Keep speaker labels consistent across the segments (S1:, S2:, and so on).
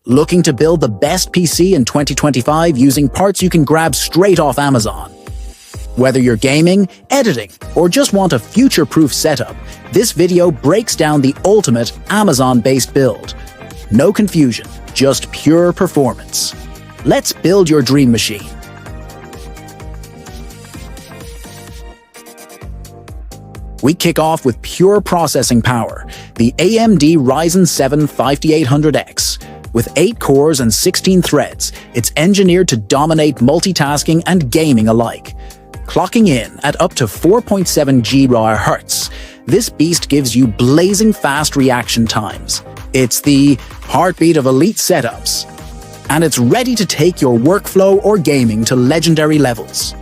S1: Looking to build the best PC in 2025 using parts you can grab straight off Amazon? Whether you're gaming, editing, or just want a future-proof setup, this video breaks down the ultimate Amazon-based build. No confusion, just pure performance. Let's build your dream machine. We kick off with pure processing power, the AMD Ryzen 7 5800X. With 8 cores and 16 threads, it's engineered to dominate multitasking and gaming alike. Clocking in at up to 4.7 GHz, this beast gives you blazing fast reaction times. It's the heartbeat of elite setups. And it's ready to take your workflow or gaming to legendary levels.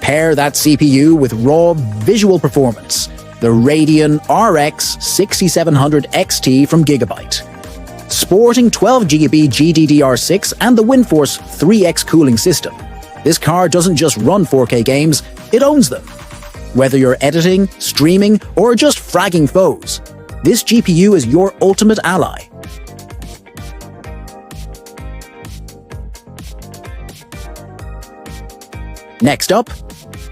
S1: Pair that CPU with raw visual performance, the Radeon RX 6700 XT from GIGABYTE. Sporting 12GB GDDR6 and the WindForce 3X cooling system, this card doesn't just run 4K games, it owns them. Whether you're editing, streaming, or just fragging foes, this GPU is your ultimate ally. Next up,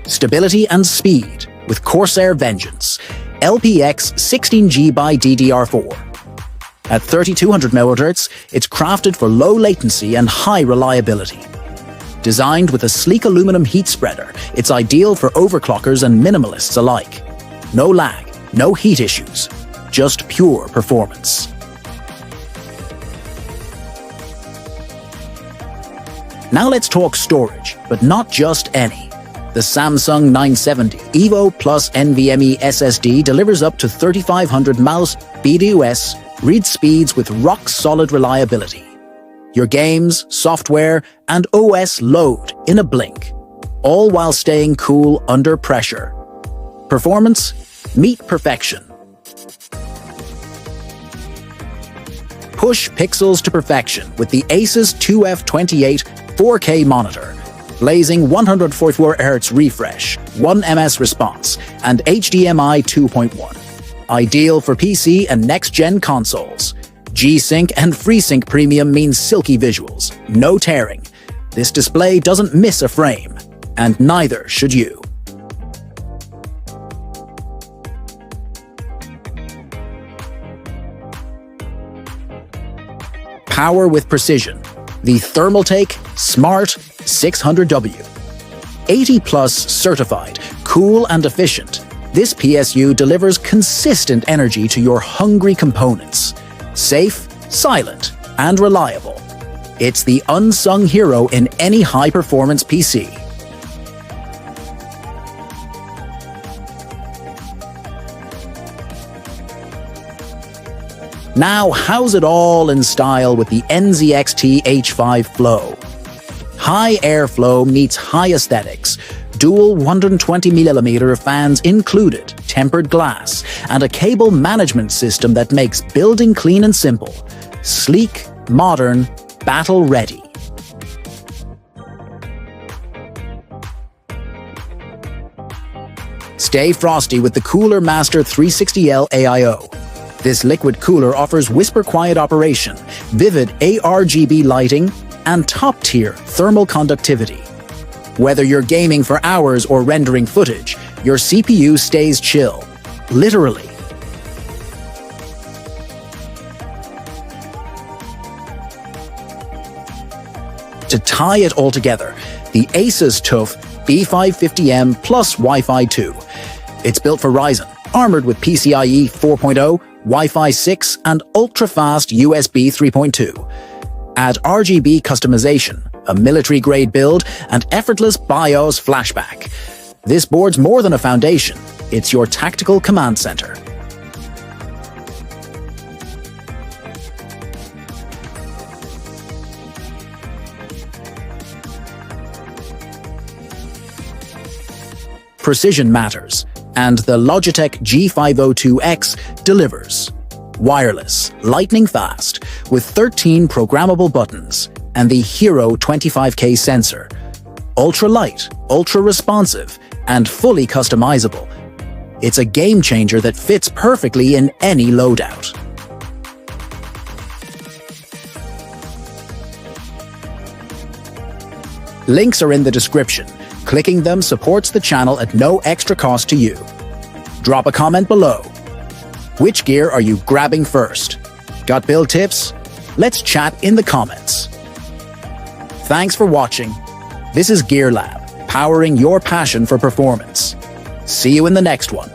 S1: stability and speed with Corsair Vengeance LPX 16GB DDR4. At 3200 MHz, it's crafted for low latency and high reliability. Designed with a sleek aluminum heat spreader, it's ideal for overclockers and minimalists alike. No lag, no heat issues, just pure performance. Now let's talk storage, but not just any. The Samsung 970 EVO Plus NVMe SSD delivers up to 3500 mouse BDUS read speeds with rock-solid reliability. Your games, software, and OS load in a blink, all while staying cool under pressure. Performance? Meet perfection. Push pixels to perfection with the ASUS 2F28 4K monitor, blazing 144Hz refresh, 1ms response, and HDMI 2.1. Ideal for PC and next-gen consoles. G-Sync and FreeSync Premium means silky visuals, no tearing. This display doesn't miss a frame, and neither should you. Power with precision. The Thermaltake SMART 600W. 80+ certified, cool and efficient, this PSU delivers consistent energy to your hungry components. Safe, silent, and reliable. It's the unsung hero in any high-performance PC. Now house it all in style with the NZXT H5 Flow. High airflow meets high aesthetics, dual 120mm fans included, tempered glass, and a cable management system that makes building clean and simple, sleek, modern, battle-ready. Stay frosty with the Cooler Master 360L AIO. This liquid cooler offers whisper-quiet operation, vivid ARGB lighting, and top-tier thermal conductivity. Whether you're gaming for hours or rendering footage, your CPU stays chill, literally. To tie it all together, the ASUS TUF B550M plus Wi-Fi 2. It's built for Ryzen, armored with PCIe 4.0, Wi-Fi 6, and ultra-fast USB 3.2. Add RGB customization, a military-grade build, and effortless BIOS flashback. This board's more than a foundation, it's your tactical command center. Precision matters, and the Logitech G502X delivers. Wireless, lightning fast, with 13 programmable buttons, and the Hero 25K sensor. Ultra-light, ultra-responsive, and fully customizable. It's a game changer that fits perfectly in any loadout. Links are in the description. Clicking them supports the channel at no extra cost to you. Drop a comment below. Which gear are you grabbing first? Got build tips? Let's chat in the comments. Thanks for watching. This is Gear Lab, powering your passion for performance. See you in the next one.